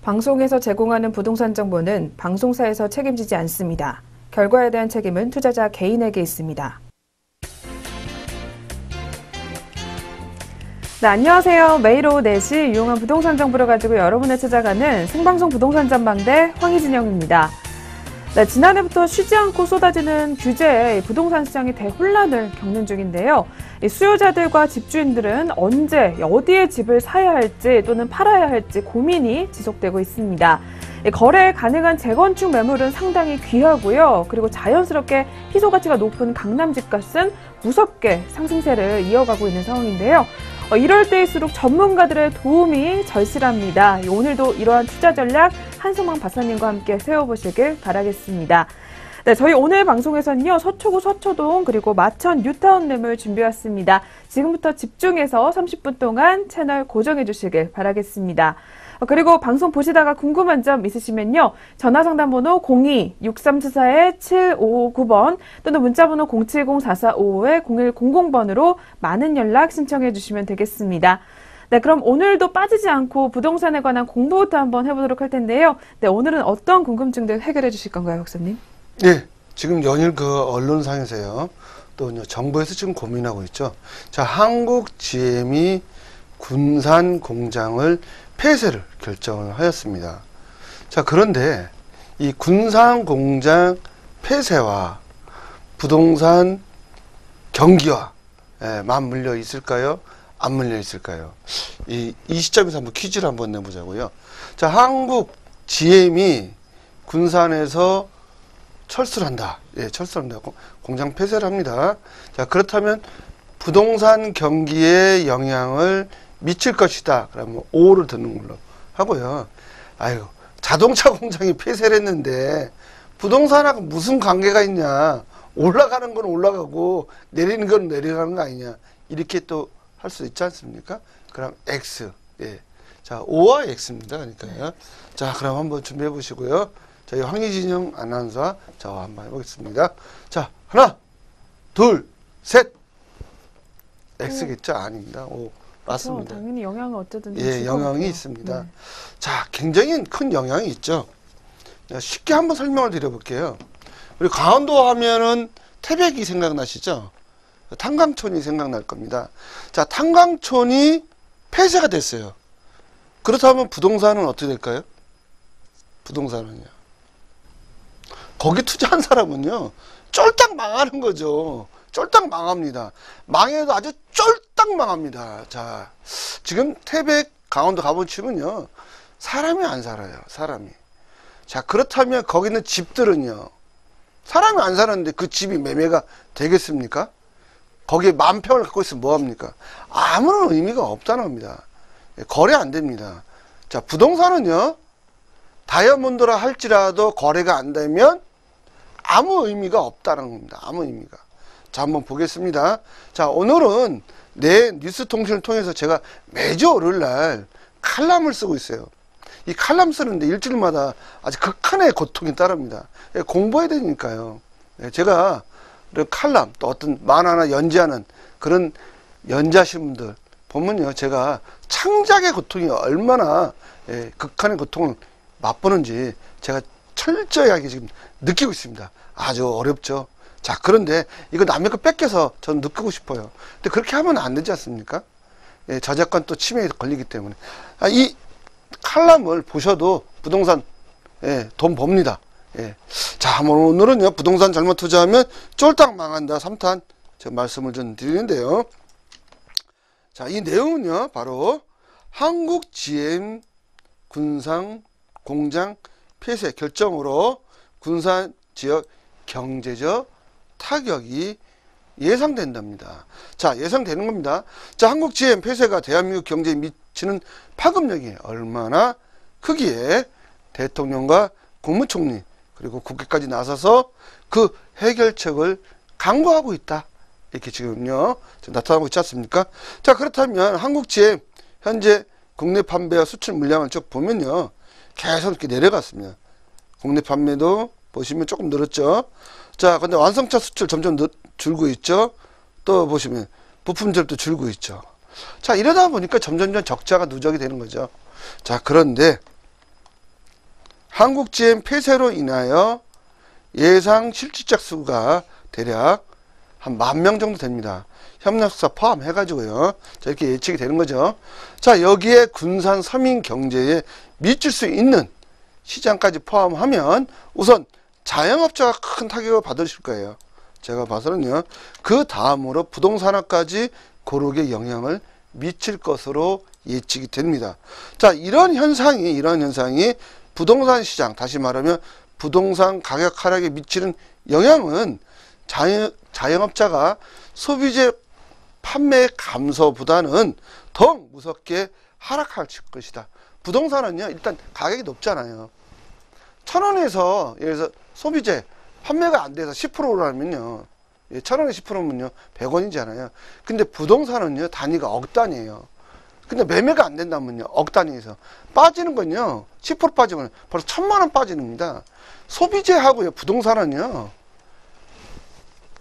방송에서 제공하는 부동산 정보는 방송사에서 책임지지 않습니다. 결과에 대한 책임은 투자자 개인에게 있습니다. 네, 안녕하세요. 매일 오후 4시 유용한 부동산 정보를 가지고 여러분을 찾아가는 생방송 부동산 전망대 황희진영입니다. 네, 지난해부터 쉬지 않고 쏟아지는 규제에 부동산 시장이 대혼란을 겪는 중인데요. 이 수요자들과 집주인들은 언제 어디에 집을 사야 할지 또는 팔아야 할지 고민이 지속되고 있습니다. 거래 가능한 재건축 매물은 상당히 귀하고요. 그리고 자연스럽게 희소 가치가 높은 강남 집값은 무섭게 상승세를 이어가고 있는 상황인데요. 이럴 때일수록 전문가들의 도움이 절실합니다. 오늘도 이러한 투자 전략 한성망 박사님과 함께 세워보시길 바라겠습니다. 네, 저희 오늘 방송에서는요, 서초구 서초동 그리고 마천 뉴타운 매물 준비했습니다. 지금부터 집중해서 30분 동안 채널 고정해 주시길 바라겠습니다. 그리고 방송 보시다가 궁금한 점 있으시면요, 전화상담번호 02-6344-7559번 또는 문자번호 070-4455-0100번으로 많은 연락 신청해 주시면 되겠습니다. 네, 그럼 오늘도 빠지지 않고 부동산에 관한 공부부터 한번 해보도록 할 텐데요. 네, 오늘은 어떤 궁금증들 해결해 주실 건가요, 박사님? 네, 지금 연일 언론상에서요, 또 정부에서 지금 고민하고 있죠. 자, 한국 GM이 군산 공장을 폐쇄를 결정을 하였습니다. 자, 그런데 이 군산 공장 폐쇄와 부동산 경기와 맞물려 있을까요? 안 물려 있을까요? 이 시점에서 한번 퀴즈를 한번 내보자고요. 자, 한국 GM이 군산에서 철수를 한다. 예, 철수를 한다. 공장 폐쇄를 합니다. 자, 그렇다면 부동산 경기에 영향을 미칠 것이다. 그러면 O를 듣는 걸로 하고요. 아유, 자동차 공장이 폐쇄를 했는데 부동산하고 무슨 관계가 있냐. 올라가는 건 올라가고 내리는 건 내려가는 거 아니냐. 이렇게 또 할 수 있지 않습니까? 그럼 X. 예. 자, O와 X입니다. 그러니까요. 자, 그럼 한번 준비해 보시고요. 저희 황희진영 아나운서와 저와 한번 해보겠습니다. 자, 하나, 둘, 셋. X겠죠? 아닙니다. O. 맞습니다. 그렇죠. 당연히 영향은 어쨌든 예, 영향이 있습니다. 네. 자, 굉장히 큰 영향이 있죠. 쉽게 한번 설명을 드려볼게요. 우리 강원도 하면은 태백이 생각나시죠? 탄광촌이 생각날 겁니다. 자, 탄광촌이 폐쇄가 됐어요. 그렇다면 부동산은 어떻게 될까요? 부동산은요. 거기 투자한 사람은요, 쫄딱 망하는 거죠. 쫄딱 망합니다. 망해도 아주 쫄딱 망합니다. 자, 지금 태백, 강원도 가보시면요, 사람이 안 살아요. 사람이. 자, 그렇다면 거기 있는 집들은요, 사람이 안 사는데 그 집이 매매가 되겠습니까? 거기에 만평을 갖고 있으면 뭐합니까? 아무런 의미가 없다는 겁니다. 거래 안 됩니다. 자, 부동산은요, 다이아몬드라 할지라도 거래가 안 되면 아무 의미가 없다는 겁니다. 아무 의미가. 자, 한번 보겠습니다. 자, 오늘은 내 뉴스 통신을 통해서 제가 매주 월요일날 칼럼을 쓰고 있어요. 이 칼럼 쓰는데 일주일마다 아주 극한의 고통이 따릅니다. 공부해야 되니까요. 제가 칼럼, 또 어떤 만화나 연재하는 그런 연재하시는 분들 보면요, 제가 창작의 고통이 얼마나 극한의 고통을 맛보는지 제가 철저하게 지금 느끼고 있습니다. 아주 어렵죠. 자, 그런데 이거 남의 거 뺏겨서 저는 느끼고 싶어요. 근데 그렇게 하면 안 되지 않습니까? 예, 저작권 또 침해에 걸리기 때문에. 이 칼럼을 보셔도 부동산, 돈 법니다. 예. 자, 오늘은요, 부동산 잘못 투자하면 쫄딱 망한다. 3탄 제가 말씀을 좀 드리는데요. 자, 이 내용은요, 바로 한국 GM 군산 공장 폐쇄 결정으로 군산 지역 경제적 타격이 예상된답니다. 자, 예상되는 겁니다. 자, 한국 GM 폐쇄가 대한민국 경제에 미치는 파급력이 얼마나 크기에 대통령과 국무총리 그리고 국회까지 나서서 그 해결책을 강구하고 있다. 이렇게 지금요, 나타나고 있지 않습니까? 자, 그렇다면 한국 GM 현재 국내 판매와 수출 물량을 쭉 보면요, 계속 이렇게 내려갔습니다. 국내 판매도 보시면 조금 늘었죠. 자, 근데 완성차 수출 점점 줄고 있죠. 또 보시면 부품절도 줄고 있죠. 자, 이러다 보니까 점점점 적자가 누적이 되는 거죠. 자, 그런데 한국GM 폐쇄로 인하여 예상 실질적 수가 대략 한 10,000명 정도 됩니다. 협력사 포함해가지고요. 자, 이렇게 예측이 되는 거죠. 자, 여기에 군산 서민 경제에 미칠 수 있는 시장까지 포함하면 우선 자영업자가 큰 타격을 받으실 거예요. 제가 봐서는요. 그 다음으로 부동산업까지 고르게 영향을 미칠 것으로 예측이 됩니다. 자, 이런 현상이 부동산 시장, 다시 말하면 부동산 가격 하락에 미치는 영향은 자영업자가 소비재 판매 감소보다는 더 무섭게 하락할 것이다. 부동산은요, 일단 가격이 높잖아요. 1,000원에서, 예를 들어서 소비재 판매가 안 돼서 10%라면요. 1,000원에 10%면요, 100원이잖아요. 근데 부동산은요, 단위가 억 단위예요. 근데 매매가 안 된다면요, 억 단위에서. 빠지는 건요, 10% 빠지면 벌써 1,000만 원 빠지는 겁니다. 소비재하고요, 부동산은요,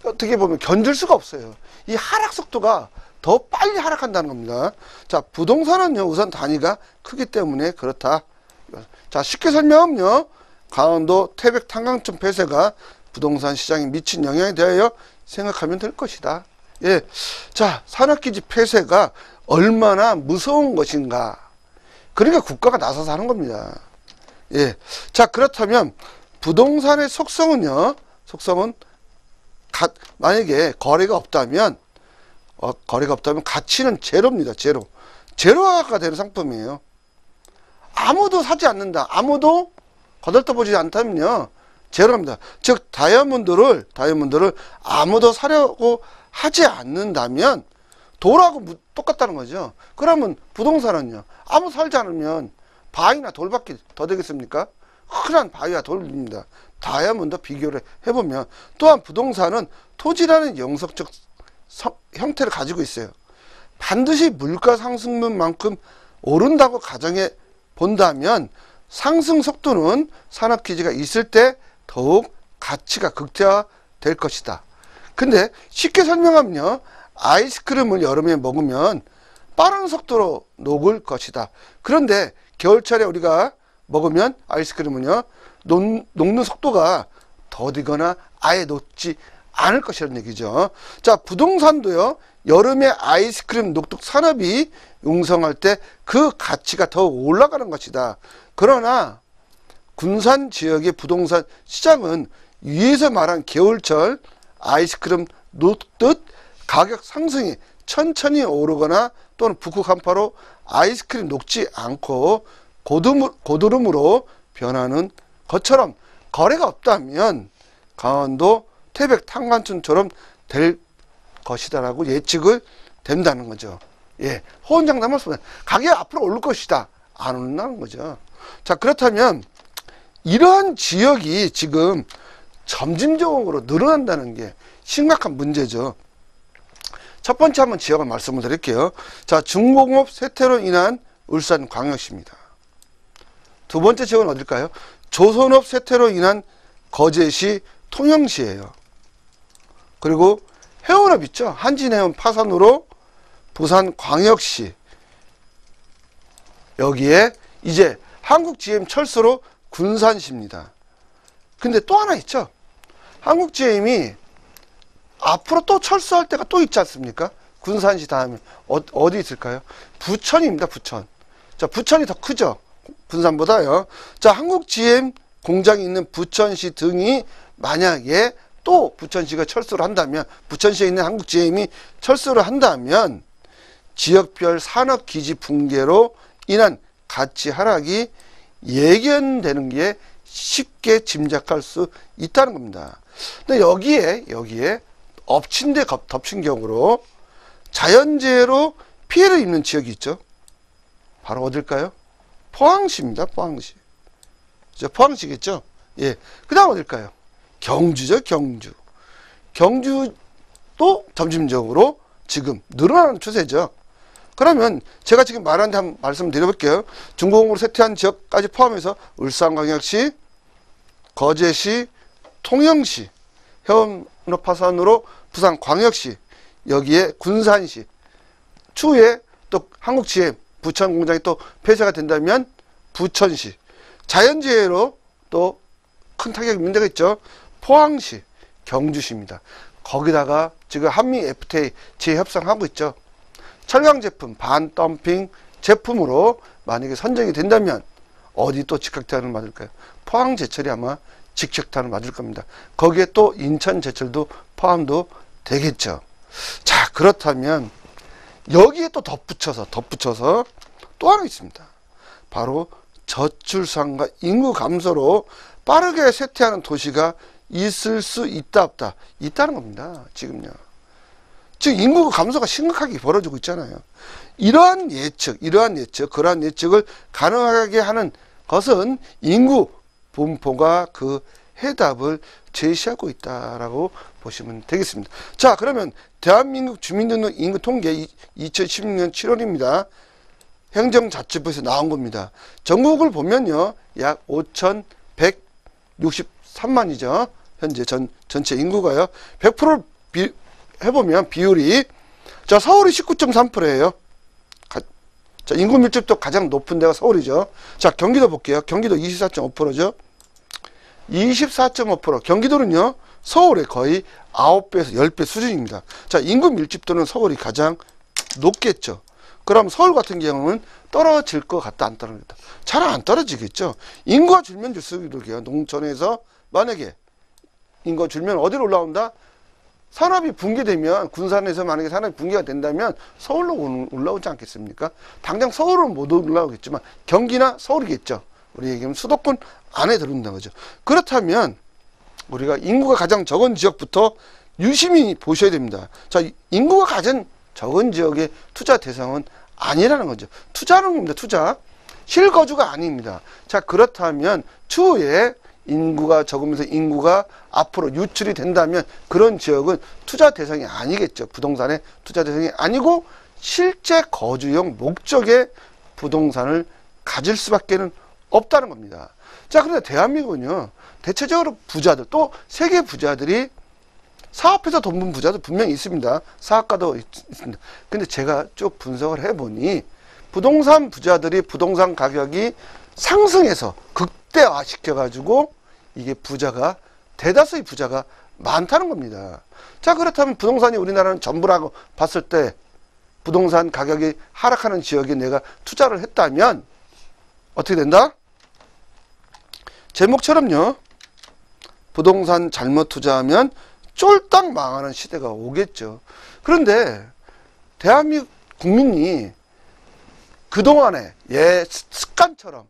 어떻게 보면 견딜 수가 없어요. 이 하락 속도가 더 빨리 하락한다는 겁니다. 자, 부동산은요, 우선 단위가 크기 때문에 그렇다. 자, 쉽게 설명하면요, 강원도 태백 탄광촌 폐쇄가 부동산 시장에 미친 영향에 대하여 생각하면 될 것이다. 예. 자, 산업기지 폐쇄가 얼마나 무서운 것인가. 그러니까 국가가 나서서 하는 겁니다. 예. 자, 그렇다면 부동산의 속성은요, 만약에 거래가 없다면 가치는 제로입니다. 제로화가 되는 상품이에요. 아무도 사지 않는다. 아무도 거들떠보지 않다면요, 제로입니다. 즉 다이아몬드를 아무도 사려고 하지 않는다면 돌하고 똑같다는 거죠. 그러면 부동산은요, 아무 살지 않으면 바위나 돌밖에 더 되겠습니까? 흔한 바위와 돌입니다. 다이아몬드 비교를 해보면, 또한 부동산은 토지라는 영속적 형태를 가지고 있어요. 반드시 물가 상승분만큼 오른다고 가정해 본다면 상승 속도는 산업기지가 있을 때 더욱 가치가 극대화될 것이다. 근데 쉽게 설명하면요, 아이스크림을 여름에 먹으면 빠른 속도로 녹을 것이다. 그런데 겨울철에 우리가 먹으면 아이스크림은요, 녹는 속도가 더디거나 아예 녹지 않을 것이라는 얘기죠. 자, 부동산도요, 여름에 아이스크림 녹두 산업이 융성할 때 그 가치가 더 올라가는 것이다. 그러나 군산 지역의 부동산 시장은 위에서 말한 겨울철 아이스크림 녹듯 가격 상승이 천천히 오르거나 또는 북극 한파로 아이스크림 녹지 않고 고드름으로 변하는 것처럼 거래가 없다면 강원도 태백 탄광촌처럼 될 것이다라고 예측을 된다는 거죠. 예, 호언장담할 수 없는 가격이 앞으로 오를 것이다, 안 오른다는 거죠. 자, 그렇다면 이러한 지역이 지금 점진적으로 늘어난다는 게 심각한 문제죠. 첫 번째 한번 지역을 말씀을 드릴게요. 자, 중공업 쇠퇴로 인한 울산광역시입니다. 두 번째 지역은 어딜까요? 조선업 쇠퇴로 인한 거제시 통영시예요. 그리고 해운업 있죠. 한진해운 파산으로 부산광역시. 여기에 이제 한국GM 철수로 군산시입니다. 근데 또 하나 있죠. 한국GM이 앞으로 또 철수할 때가 또 있지 않습니까? 군산시 다음에 어디 있을까요? 부천입니다. 부천. 자, 부천이 더 크죠, 군산보다요. 자, 한국GM 공장이 있는 부천시 등이 만약에 또 부천시가 철수를 한다면, 부천시에 있는 한국GM이 철수를 한다면 지역별 산업기지 붕괴로 인한 가치 하락이 예견되는 게 쉽게 짐작할 수 있다는 겁니다. 근데 여기에 엎친 데 덮친 격으로 자연재해로 피해를 입는 지역이 있죠. 바로 어딜까요? 포항시입니다. 포항시. 포항시겠죠? 예. 그 다음 어딜까요? 경주죠. 경주도 점진적으로 지금 늘어나는 추세죠. 그러면 제가 지금 말한 데 한번 말씀드려볼게요. 중공업으로 쇠퇴한 지역까지 포함해서 울산광역시, 거제시, 통영시, 해운업 파산으로 부산광역시, 여기에 군산시, 추후에 또 한국GM 부천 공장이 또 폐쇄가 된다면 부천시, 자연재해로 또 큰 타격 문제가 있죠. 포항시, 경주시입니다. 거기다가 지금 한미 FTA 재협상하고 있죠. 철강 제품 반덤핑 제품으로 만약에 선정이 된다면 어디 또 직격탄을 맞을까요? 포항 제철이 아마 직격탄을 맞을 겁니다. 거기에 또 인천 제철도 포함도 되겠죠. 자, 그렇다면 여기에 또 덧붙여서 또 하나 있습니다. 바로 저출산과 인구 감소로 빠르게 쇠퇴하는 도시가 있을 수 있다 없다? 있다는 겁니다. 지금요. 즉 인구 감소가 심각하게 벌어지고 있잖아요. 그러한 예측을 가능하게 하는 것은 인구 분포가 그 해답을 제시하고 있다라고 보시면 되겠습니다. 자, 그러면 대한민국 주민등록 인구 통계 2016년 7월입니다. 행정자치부에서 나온 겁니다. 전국을 보면요, 약 5,163만이죠. 현재 전체 인구가요. 100%를 해보면 비율이, 자, 서울이 19.3%예요. 자, 인구 밀집도 가장 높은 데가 서울이죠. 자, 경기도 볼게요. 경기도 24.5%죠. 24.5%. 경기도는요, 서울의 거의 9배에서 10배 수준입니다. 자, 인구 밀집도는 서울이 가장 높겠죠. 그럼 서울 같은 경우는 떨어질 것 같다, 안 떨어지겠다? 잘 안 떨어지겠죠. 인구가 줄면 줄수록 이렇게요. 농촌에서 만약에 인구가 줄면 어디로 올라온다? 산업이 붕괴되면, 군산에서 만약에 산업이 붕괴가 된다면 서울로 올라오지 않겠습니까? 당장 서울은 못 올라오겠지만 경기나 서울이겠죠. 우리 얘기하면 수도권 안에 들어온다는 거죠. 그렇다면 우리가 인구가 가장 적은 지역부터 유심히 보셔야 됩니다. 자, 인구가 가장 적은 지역의 투자 대상은 아니라는 거죠. 투자는 겁니다. 투자. 실거주가 아닙니다. 자, 그렇다면 추후에 인구가 적으면서 인구가 앞으로 유출이 된다면 그런 지역은 투자 대상이 아니겠죠. 부동산의 투자 대상이 아니고 실제 거주용 목적의 부동산을 가질 수밖에는 없다는 겁니다. 자, 그런데 대한민국은요, 대체적으로 부자들, 또 세계 부자들이 사업해서 돈 번 부자도 분명히 있습니다. 사업가도 있습니다. 근데 제가 쭉 분석을 해보니 부동산 부자들이 부동산 가격이 상승해서 극대화 시켜가지고 이게 부자가, 대다수의 부자가 많다는 겁니다. 자, 그렇다면 부동산이 우리나라는 전부라고 봤을 때 부동산 가격이 하락하는 지역에 내가 투자를 했다면 어떻게 된다? 제목처럼요, 부동산 잘못 투자하면 쫄딱 망하는 시대가 오겠죠. 그런데 대한민국 국민이 그동안에 습관처럼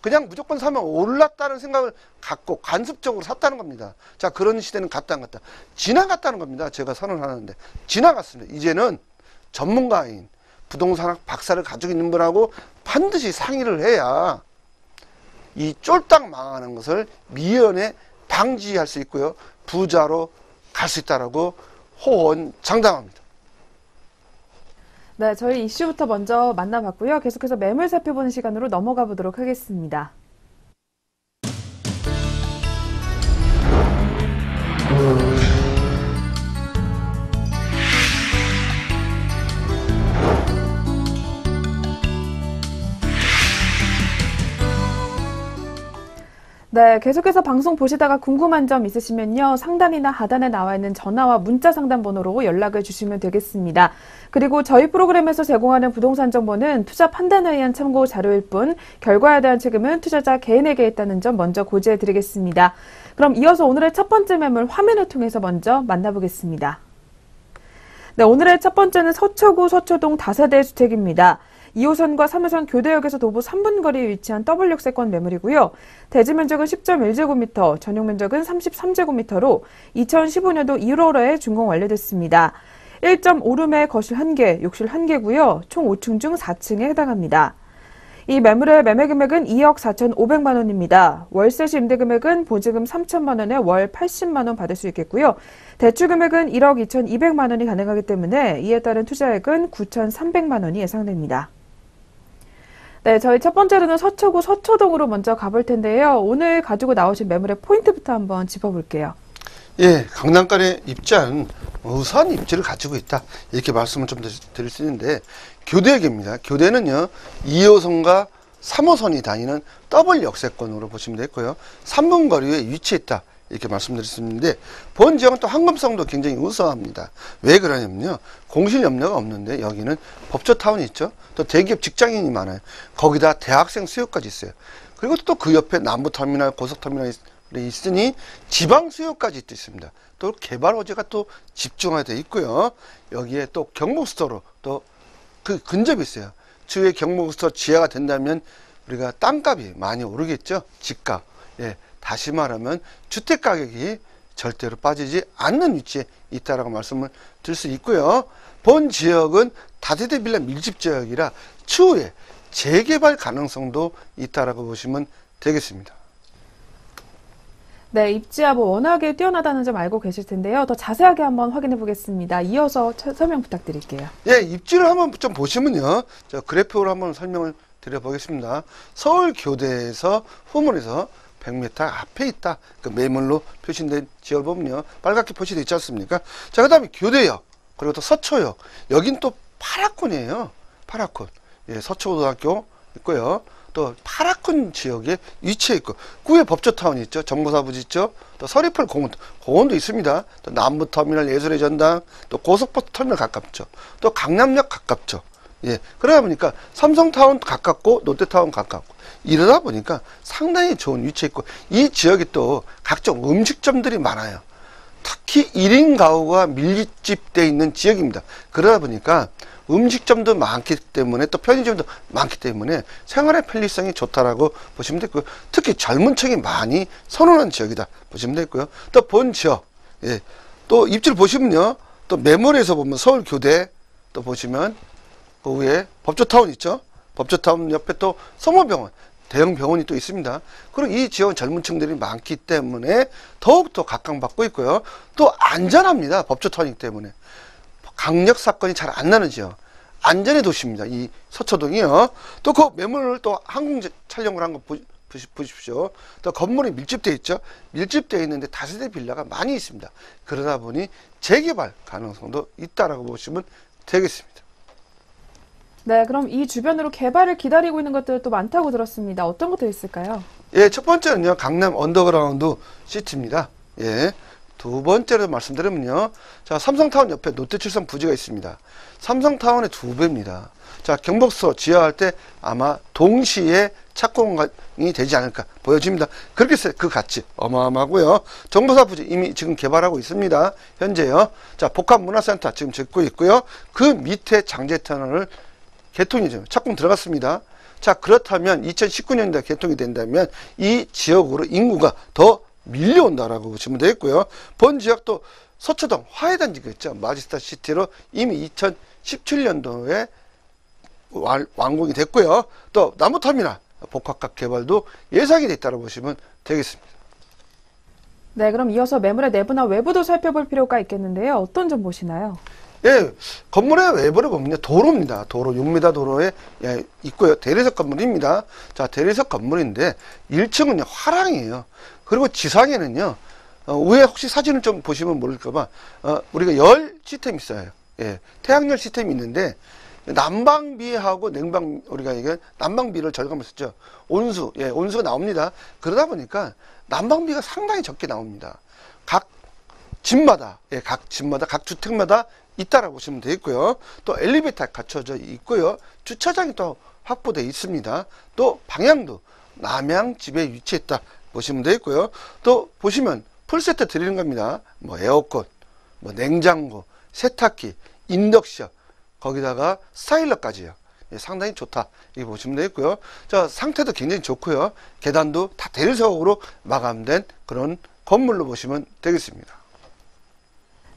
그냥 무조건 사면 올랐다는 생각을 갖고 관습적으로 샀다는 겁니다. 자, 그런 시대는 갔다 안 갔다? 지나갔다는 겁니다. 제가 선언하는데 지나갔습니다. 이제는 전문가인 부동산학 박사를 가지고 있는 분하고 반드시 상의를 해야 이 쫄딱 망하는 것을 미연에 방지할 수 있고요, 부자로 갈 수 있다라고 호언장담합니다. 네, 저희 이슈부터 먼저 만나봤고요. 계속해서 매물 살펴보는 시간으로 넘어가 보도록 하겠습니다. 네, 계속해서 방송 보시다가 궁금한 점 있으시면요, 상단이나 하단에 나와 있는 전화와 문자 상담 번호로 연락을 주시면 되겠습니다. 그리고 저희 프로그램에서 제공하는 부동산 정보는 투자 판단에 의한 참고 자료일 뿐 결과에 대한 책임은 투자자 개인에게 있다는 점 먼저 고지해 드리겠습니다. 그럼 이어서 오늘의 첫 번째 매물 화면을 통해서 먼저 만나보겠습니다. 네, 오늘의 첫 번째는 서초구 서초동 다세대 주택입니다. 2호선과 3호선 교대역에서 도보 3분 거리에 위치한 W세권 매물이고요. 대지 면적은 10.1제곱미터, 전용 면적은 33제곱미터로 2015년도 1월에 준공 완료됐습니다. 1.5룸에 거실 1개, 욕실 1개고요. 총 5층 중 4층에 해당합니다. 이 매물의 매매 금액은 2억 4,500만 원입니다. 월세 시 임대 금액은 보증금 3천만 원에 월 80만 원 받을 수 있겠고요. 대출 금액은 1억 2,200만 원이 가능하기 때문에 이에 따른 투자액은 9,300만 원이 예상됩니다. 네, 저희 첫 번째로는 서초구 서초동으로 먼저 가볼 텐데요. 오늘 가지고 나오신 매물의 포인트부터 한번 짚어볼게요. 예, 강남권에 입지한 우수한 입지를 가지고 있다, 이렇게 말씀을 좀 드릴 수 있는데, 교대역입니다. 교대는요 2호선과 3호선이 다니는 더블 역세권으로 보시면 되겠고요. 3분 거리에 위치해 있다. 이렇게 말씀드렸는데 본 지역은 또 황금성도 굉장히 우수합니다. 왜 그러냐면요. 공실 염려가 없는데 여기는 법조타운이 있죠. 또 대기업 직장인이 많아요. 거기다 대학생 수요까지 있어요. 그리고 또 그 옆에 남부터미널, 고속터미널이 있으니 지방 수요까지 또 있습니다. 또 개발 호재가 또 집중화 되어 있고요. 여기에 또 경북수도로 또 그 근접이 있어요. 추후에 경북수도 지하가 된다면 우리가 땅값이 많이 오르겠죠. 집값. 예. 다시 말하면 주택 가격이 절대로 빠지지 않는 위치에 있다라고 말씀을 드릴 수 있고요. 본 지역은 다세대 빌라 밀집 지역이라 추후에 재개발 가능성도 있다라고 보시면 되겠습니다. 네, 입지하고 워낙에 뛰어나다는 점 알고 계실 텐데요. 더 자세하게 한번 확인해 보겠습니다. 이어서 설명 부탁드릴게요. 예, 입지를 한번 좀 보시면요. 저 그래프로 한번 설명을 드려보겠습니다. 서울교대에서 후문에서 100m 앞에 있다. 그 매물로 표시된 지역을 보면요. 빨갛게 표시되어 있지 않습니까? 자, 그 다음에 교대역, 그리고 또 서초역. 여긴 또 파라콘이에요. 파라콘. 예, 서초고등학교 있고요. 또 파라콘 지역에 위치해 있고, 구에 법조타운이 있죠. 정보사부지 있죠. 또 서리풀 공원도 있습니다. 또 남부터미널 예술의 전당, 또 고속버스터미널 가깝죠. 또 강남역 가깝죠. 예, 그러다 보니까 삼성타운 가깝고 롯데타운 가깝고 이러다 보니까 상당히 좋은 위치에 있고 이 지역이 또 각종 음식점들이 많아요. 특히 1인 가구가 밀집되어 있는 지역입니다. 그러다 보니까 음식점도 많기 때문에 또 편의점도 많기 때문에 생활의 편리성이 좋다라고 보시면 되고요. 특히 젊은 층이 많이 선호하는 지역이다 보시면 되고요. 또 본 지역, 예, 또 입지를 보시면요. 또 매물에서 보면 서울교대 또 보시면 그 위에 법조타운 있죠. 법조타운 옆에 또 성모병원, 대형 병원이 또 있습니다. 그리고 이 지역은 젊은 층들이 많기 때문에 더욱더 각광받고 있고요. 또 안전합니다. 법조타운이기 때문에. 강력 사건이 잘 안 나는 지역. 안전의 도시입니다. 이 서초동이요. 또 그 매물을 또 항공 촬영을 한 거 보십시오. 또 건물이 밀집되어 있죠. 밀집되어 있는데 다세대 빌라가 많이 있습니다. 그러다 보니 재개발 가능성도 있다라고 보시면 되겠습니다. 네, 그럼 이 주변으로 개발을 기다리고 있는 것들도 많다고 들었습니다. 어떤 것들이 있을까요? 예, 첫 번째는요, 강남 언더그라운드 시티입니다. 예. 두 번째로 말씀드리면요, 자, 삼성타운 옆에 롯데칠성 부지가 있습니다. 삼성타운의 2배입니다. 자, 경복서 지하할 때 아마 동시에 착공이 되지 않을까 보여집니다. 그렇게 해서 그 가치 어마어마하고요. 정보사 부지 이미 지금 개발하고 있습니다. 현재요. 자, 복합문화센터 지금 짓고 있고요. 그 밑에 장제터널을 개통이 좀 착공 들어갔습니다. 자, 그렇다면 2019년도에 개통이 된다면 이 지역으로 인구가 더 밀려온다라고 보시면 되겠고요. 본 지역도 서초동 화해단지가 있죠. 마지스타 시티로 이미 2017년도에 완공이 됐고요. 또 남부터미널 복합각 개발도 예상이 됐다고 보시면 되겠습니다. 네, 그럼 이어서 매물의 내부나 외부도 살펴볼 필요가 있겠는데요. 어떤 점 보시나요? 예, 건물의 외부를 보면 도로입니다. 도로, 6m 도로에 예, 있고요. 대리석 건물입니다. 자, 대리석 건물인데 1층은 화랑이에요. 그리고 지상에는요, 위에 혹시 사진을 좀 보시면 모를까봐, 우리가 열 시스템이 있어요. 예, 태양열 시스템이 있는데, 난방비하고 냉방, 우리가 얘기한 난방비를 절감을 했죠. 온수, 예, 온수가 나옵니다. 그러다 보니까 난방비가 상당히 적게 나옵니다. 각 집마다, 예, 각 집마다, 각 주택마다 있다라고 보시면 되겠고요. 또 엘리베이터 갖춰져 있고요. 주차장이 또 확보되어 있습니다. 또 방향도 남향집에 위치했다 보시면 되겠고요. 또 보시면 풀세트 드리는 겁니다. 뭐 에어컨, 뭐 냉장고, 세탁기, 인덕션, 거기다가 스타일러까지요. 예, 상당히 좋다. 이렇게 보시면 되겠고요. 자, 상태도 굉장히 좋고요. 계단도 다 대리석으로 마감된 그런 건물로 보시면 되겠습니다.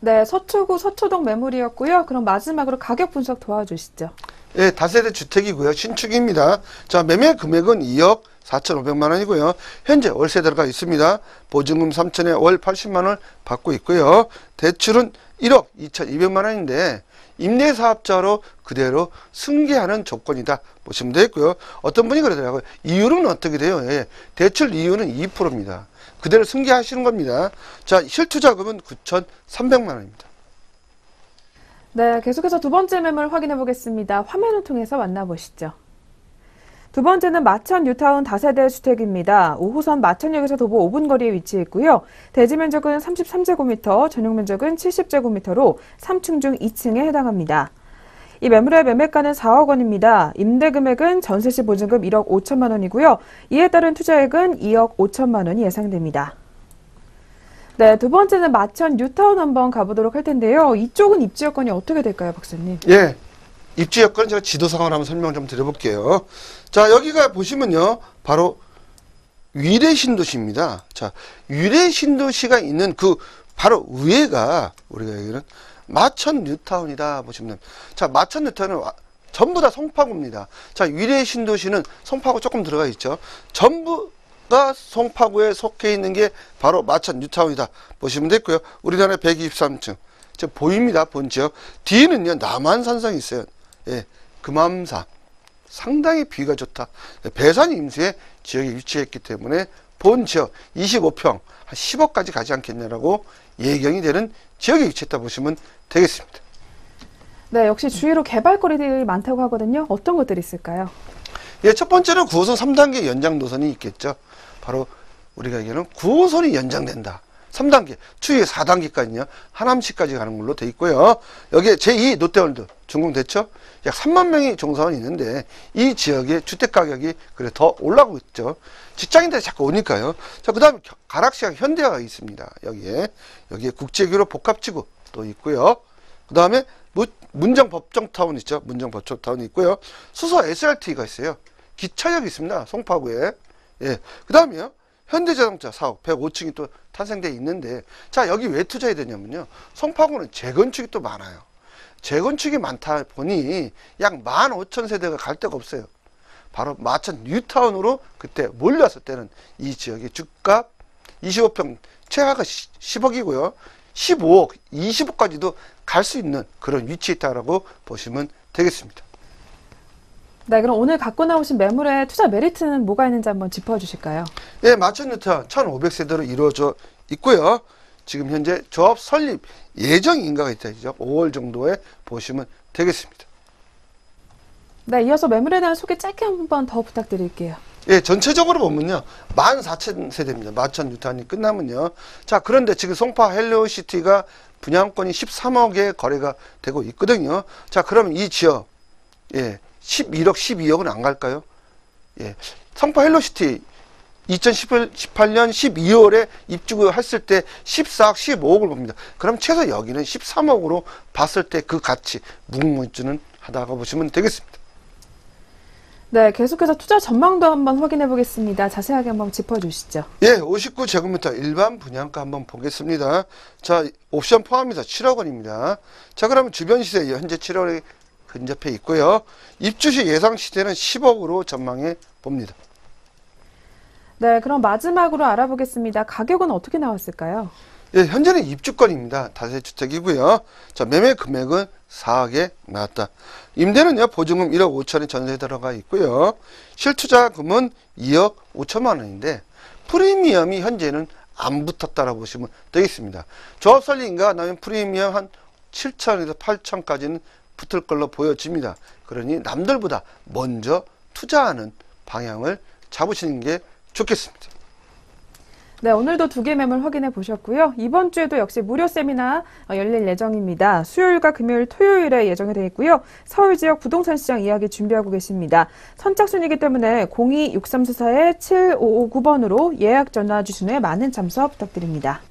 네, 서초구 서초동 매물이었고요. 그럼 마지막으로 가격 분석 도와주시죠. 예, 다세대 주택이고요. 신축입니다. 자, 매매 금액은 2억 4,500만 원이고요. 현재 월세 들어가 있습니다. 보증금 3천에 월 80만 원 받고 있고요. 대출은 1억 2,200만 원인데 임대사업자로 그대로 승계하는 조건이다 보시면 되겠고요. 어떤 분이 그러더라고요. 이율은 어떻게 돼요? 예, 대출 이율은 2%입니다. 그대로 승계하시는 겁니다. 자, 실투자금은 9,300만 원입니다. 네, 계속해서 두 번째 매물 확인해 보겠습니다. 화면을 통해서 만나보시죠. 두 번째는 마천 뉴타운 다세대 주택입니다. 5호선 마천역에서 도보 5분 거리에 위치해 있고요. 대지 면적은 33제곱미터, 전용 면적은 70제곱미터로 3층 중 2층에 해당합니다. 이 매물의 매매가는 4억 원입니다. 임대 금액은 전세 시 보증금 1억 5천만 원이고요. 이에 따른 투자액은 2억 5천만 원이 예상됩니다. 네, 두 번째는 마천 뉴타운 한번 가보도록 할 텐데요. 이쪽은 입지 여건이 어떻게 될까요, 박사님? 예. 입지 여건은 제가 지도상을 한번 설명 좀 드려볼게요. 자, 여기가 보시면요. 바로 위례 신도시입니다. 자, 위례 신도시가 있는 그 바로 위에가 우리가 여기는 마천 뉴타운이다 보시면 됩니다. 자, 마천 뉴타운은 전부 다 송파구입니다. 자, 위례 신도시는 송파구 조금 들어가 있죠. 전부가 송파구에 속해 있는 게 바로 마천 뉴타운이다 보시면 되고요. 우리나라 123층. 저 보입니다. 본 지역. 뒤에는요, 남한산성이 있어요. 예, 금암산. 상당히 비가 좋다. 배산 임수에 지역에 위치했기 때문에 본 지역 25평, 한 10억까지 가지 않겠냐라고 예경이 되는 지역에 위치했다 보시면 되겠습니다. 네, 역시 주위로 개발거리들이 많다고 하거든요. 어떤 것들이 있을까요? 예, 첫 번째는 9호선 3단계 연장 노선이 있겠죠. 바로 우리가 얘기하는 9호선이 연장된다. 3단계, 추후에 4단계까지요. 하남시까지 가는 걸로 돼 있고요. 여기에 제2 롯데월드 준공됐죠. 약 3만 명이 종사원이 있는데 이 지역의 주택 가격이 그래 더 올라가고 있죠. 직장인들이 자꾸 오니까요. 자, 그다음에 가락시장 현대화가 있습니다. 여기에 국제교류 복합지구 또 있고요. 그다음에 문정 법정타운 있죠. 문정 법정타운이 있고요. 수서 SRT가 있어요. 기차역이 있습니다. 송파구에. 예. 그다음에요. 현대자동차 사옥 105층이 또 탄생되어 있는데, 자, 여기 왜 투자해야 되냐면요. 송파구는 재건축이 또 많아요. 재건축이 많다 보니 약 15,000세대가 갈 데가 없어요. 바로 마천 뉴타운으로 그때 몰렸을 때는 이 지역의 주가 25평 최하가 10억이고요. 15억, 20억까지도 갈 수 있는 그런 위치에 있다라고 보시면 되겠습니다. 네, 그럼 오늘 갖고 나오신 매물의 투자 메리트는 뭐가 있는지 한번 짚어주실까요? 예, 마천 뉴타운 1,500세대로 이루어져 있고요. 지금 현재 조합 설립 예정 인가가 있다. 5월 정도에 보시면 되겠습니다. 네, 이어서 매물에 대한 소개 짧게 한번 더 부탁드릴게요. 예, 전체적으로 보면요. 14,000세대입니다. 마천 뉴타운이 끝나면요. 자, 그런데 지금 송파 헬로시티가 분양권이 13억에 거래가 되고 있거든요. 자, 그러면 이 지역, 예, 11억, 12억은 안 갈까요? 예, 송파 헬로시티 2018년 12월에 입주를 했을 때 14억, 15억을 봅니다. 그럼 최소 여기는 13억으로 봤을 때 그 가치, 무궁무진은 하다가 보시면 되겠습니다. 네, 계속해서 투자 전망도 한번 확인해 보겠습니다. 자세하게 한번 짚어주시죠. 예, 59제곱미터 일반 분양가 한번 보겠습니다. 자, 옵션 포함해서 7억 원입니다. 자, 그러면 주변 시세 현재 7억에 근접해 있고요. 입주 시 예상 시세는 10억으로 전망해 봅니다. 네, 그럼 마지막으로 알아보겠습니다. 가격은 어떻게 나왔을까요? 예, 현재는 입주권입니다. 다세주택이고요. 자, 매매 금액은 4억에 나왔다. 임대는요, 보증금 1억 5천에 전세 들어가 있고요. 실투자금은 2억 5천만 원인데, 프리미엄이 현재는 안 붙었다라고 보시면 되겠습니다. 조합 설립인가 나면 프리미엄 한 7천에서 8천까지는 붙을 걸로 보여집니다. 그러니 남들보다 먼저 투자하는 방향을 잡으시는 게 좋겠습니다. 네, 오늘도 2개 매물 확인해 보셨고요. 이번 주에도 역시 무료 세미나 열릴 예정입니다. 수요일과 금요일, 토요일에 예정이 되어 있고요. 서울 지역 부동산 시장 이야기 준비하고 계십니다. 선착순이기 때문에 02-6344-7559번으로 예약 전화 주신 후에 많은 참석 부탁드립니다.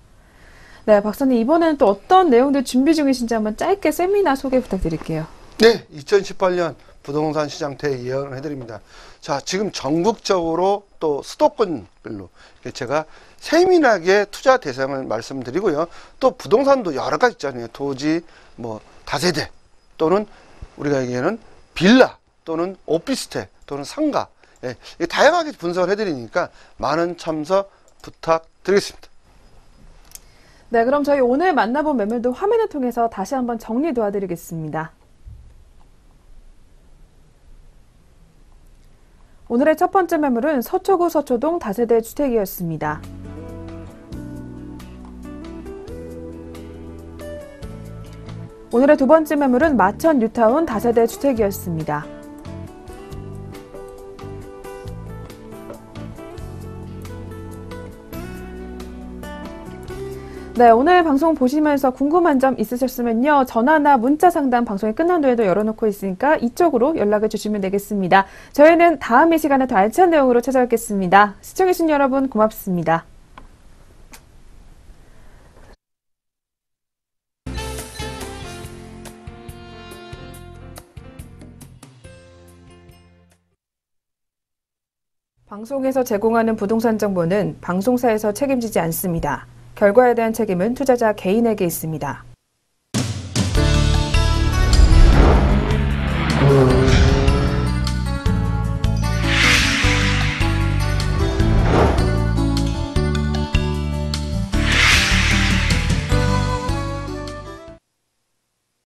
네, 박사님 이번에는 또 어떤 내용들 준비 중이신지 한번 짧게 세미나 소개 부탁드릴게요. 네, 2018년 부동산 시장 대예언을 해드립니다. 자, 지금 전국적으로 또 수도권별로 제가 세밀하게 투자 대상을 말씀드리고요. 또 부동산도 여러 가지 있잖아요. 토지, 뭐 다세대 또는 우리가 얘기하는 빌라 또는 오피스텔 또는 상가, 예, 다양하게 분석을 해드리니까 많은 참석 부탁드리겠습니다. 네, 그럼 저희 오늘 만나본 매물도 화면을 통해서 다시 한번 정리 도와드리겠습니다. 오늘의 첫 번째 매물은 서초구 서초동 다세대 주택이었습니다. 오늘의 두 번째 매물은 마천 뉴타운 다세대 주택이었습니다. 네, 오늘 방송 보시면서 궁금한 점 있으셨으면요. 전화나 문자 상담 방송이 끝난 후에도 열어놓고 있으니까 이쪽으로 연락을 주시면 되겠습니다. 저희는 다음 이 시간에 더 알찬 내용으로 찾아뵙겠습니다. 시청해주신 여러분 고맙습니다. 방송에서 제공하는 부동산 정보는 방송사에서 책임지지 않습니다. 결과에 대한 책임은 투자자 개인에게 있습니다.